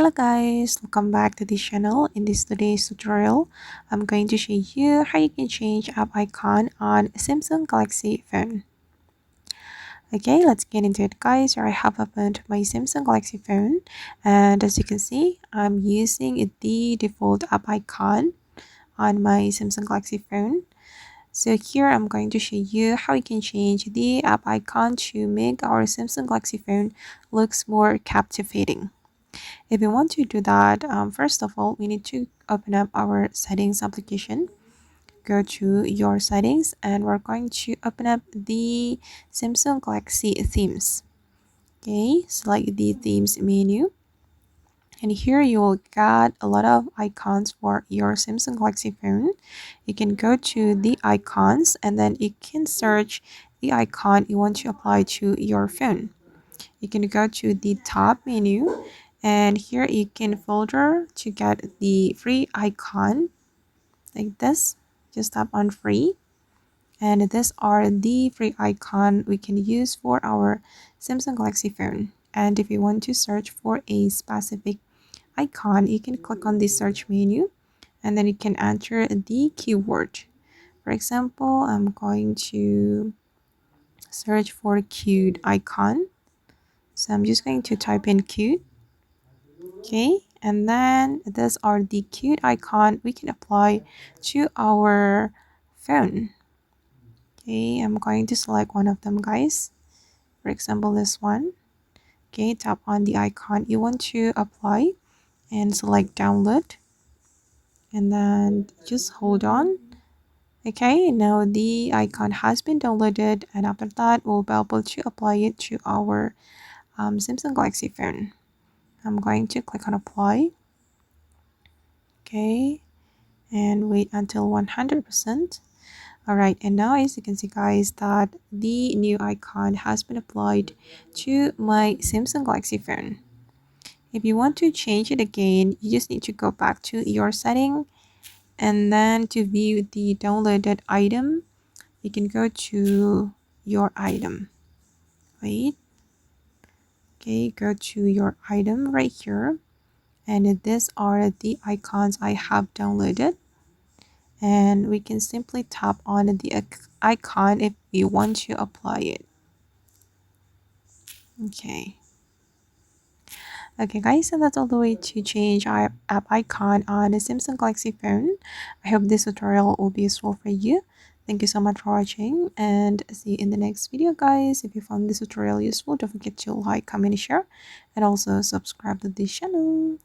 Hello guys, welcome back to this channel. In this today's tutorial, I'm going to show you how you can change app icon on Samsung Galaxy phone. Okay, let's get into it guys. Here I have opened my Samsung Galaxy phone, and as you can see, I'm using the default app icon on my Samsung Galaxy phone. So here I'm going to show you how you can change the app icon to make our Samsung Galaxy phone looks more captivating. If we want to do that, first of all, we need to open up our settings application. Go to your settings and we're going to open up the Samsung Galaxy themes. Okay, select the themes menu. And here you will get a lot of icons for your Samsung Galaxy phone. You can go to the icons and then you can search the icon you want to apply to your phone. You can go to the top menu and here you can filter to get the free icon like this. Just tap on free, and these are the free icon we can use for our Samsung Galaxy phone. And if you want to search for a specific icon, you can click on the search menu and then you can enter the keyword. For example, I'm going to search for cute icon, so I'm just going to type in cute. Okay, and then these are the cute icon we can apply to our phone. Okay, I'm going to select one of them guys, for example this one. Okay, tap on the icon you want to apply and select download, and then just hold on. Okay, now the icon has been downloaded, and after that we'll be able to apply it to our Samsung Galaxy phone. I'm going to click on apply. Okay, and wait until 100%. Alright, and now as you can see guys that the new icon has been applied to my Samsung Galaxy phone. If you want to change it again, you just need to go back to your setting, and then to view the downloaded item, you can go to your item. Wait. Okay, go to your item right here, and these are the icons I have downloaded. And we can simply tap on the icon if we want to apply it. Okay guys, so that's all the way to change our app icon on the Samsung Galaxy phone. I hope this tutorial will be useful for you. Thank you so much for watching, and see you in the next video guys. If you found this tutorial useful, don't forget to like, comment, share, and also subscribe to this channel.